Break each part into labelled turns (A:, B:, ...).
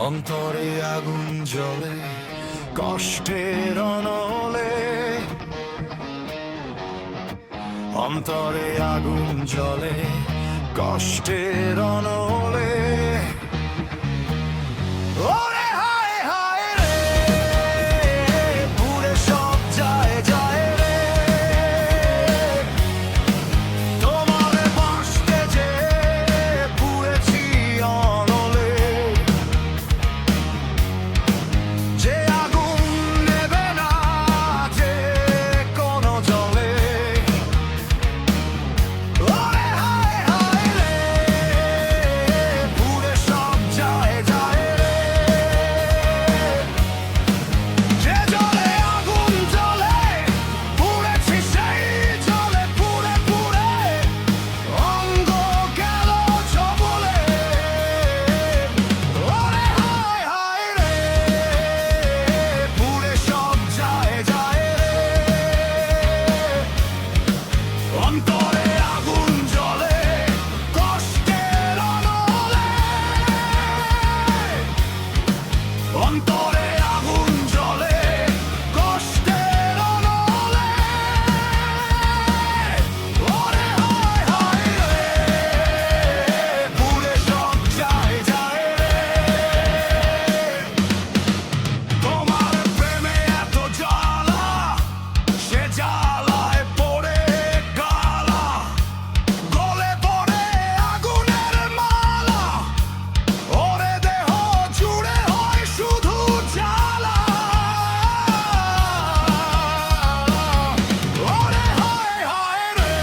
A: অন্তরে আগুন জ্বলে কষ্টের অনলে, অন্তরে আগুন জ্বলে কষ্টের অনলে। ওরে হায় হায় রে, পুড়ে সব যায় যায় রে, তোমার বাসতে যে পুড়েছি অনলে। যে আগুন নেবে না যে কোনো জলে, ওরে হায় হায় রে, পুড়ে সব যায় যায় রে। যে জলে আগুন জ্বলে পুড়েছি সেই জলে পুড়ে পুড়ে অঙ্গ গেল ছবলে। ওরে হায় হায় রে, পুড়ে সব যায় যায় রে। অন্তরে আগুন জ্বলে কষ্টের অনলে, অন্তরে আগুন জ্বলে কষ্টের অনলে। ওরে হায় হায় রে, পুড়ে সব যায় যায় রে। তোমার প্রেমে এত জ্বালা, সে জ্বালায় পড়ে গালা, গলে পড়ে আগুনের মালা। ওরে দেহ জুড়ে হয় শুধু জ্বালা। ওরে হায় হায় রে,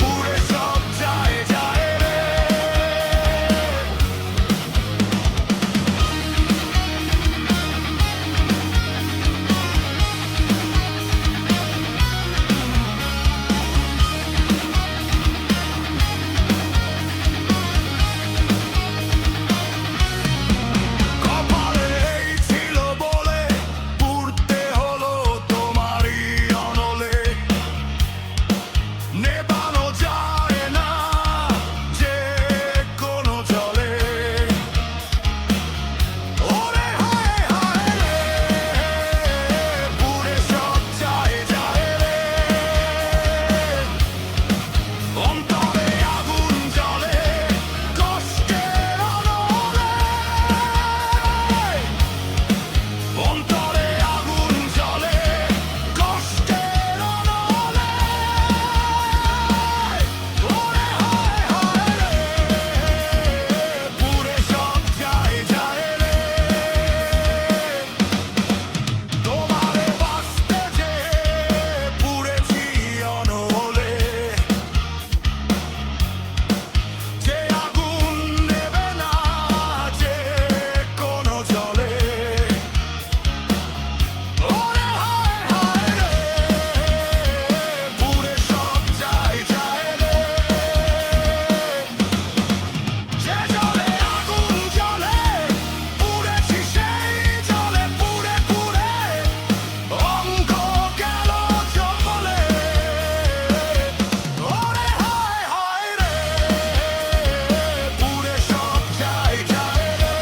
A: পুড়ে সব যায় যায় রে। কপালে এই ছিল বলে পুড়তে হলো তোমারই অনলে। নেবানো যায় না যে কোনো জলে। ওরে হায় হায় রে, পুড়ে সব যায় যায় রে। অন্তরে আগুন জ্বলে কষ্টের অনলে, অন্তরে আগুন জ্বলে কষ্টের অনলে। ওরে হায় হায় রে, পুড়ে সব যায় যায় রে। তোমারে বাসতে যে পুড়েছি অনলে। যে আগুন নেবে না যে কোনো জলে। ওরে হায় হায় রে, পুড়ে সব যায় যায় রে। যে জলে আগুন জ্বলে পুড়েছি সেই জলে পুড়ে পুড়ে অঙ্গ গেল জলে। ওরে হায় হায় রে, পুড়ে সব যায় যায় রে।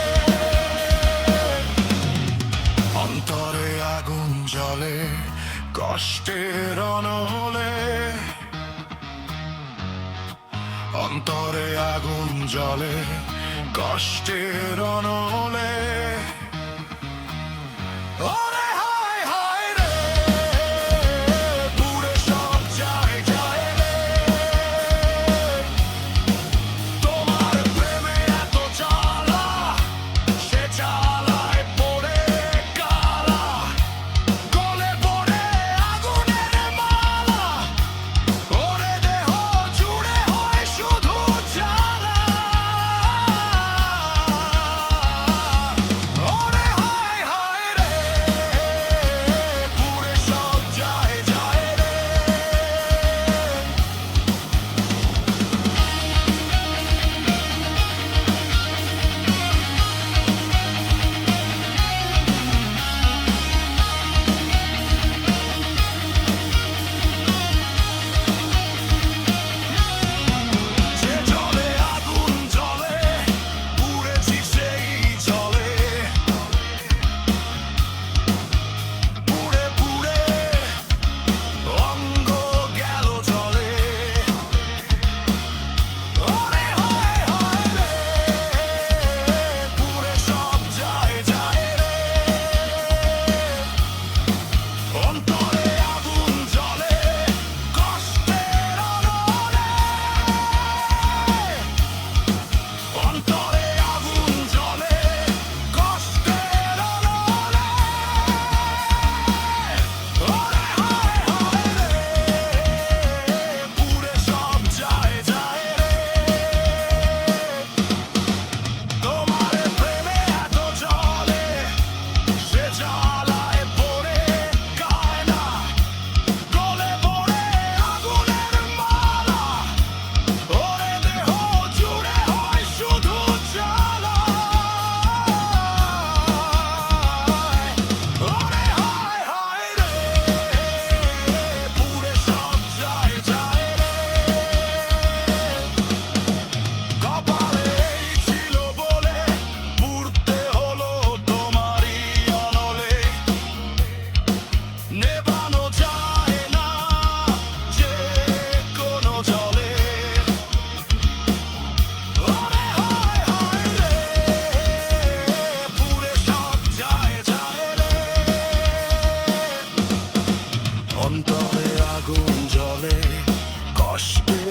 A: অন্তরে আগুন জ্বলে কষ্টের অনলে, অন্তরে আগুন জ্বলে কষ্টের অনলে। ওরে হায় হায় রে, পুড়ে সব যায় যায় রে। তোমার প্রেমে এত জ্বালা, সে জ্বালায় পড়ে গালা, গলে পড়ে আগুনের মালা। ওরে দেহ জুড়ে হয় শুধু জ্বালা। রস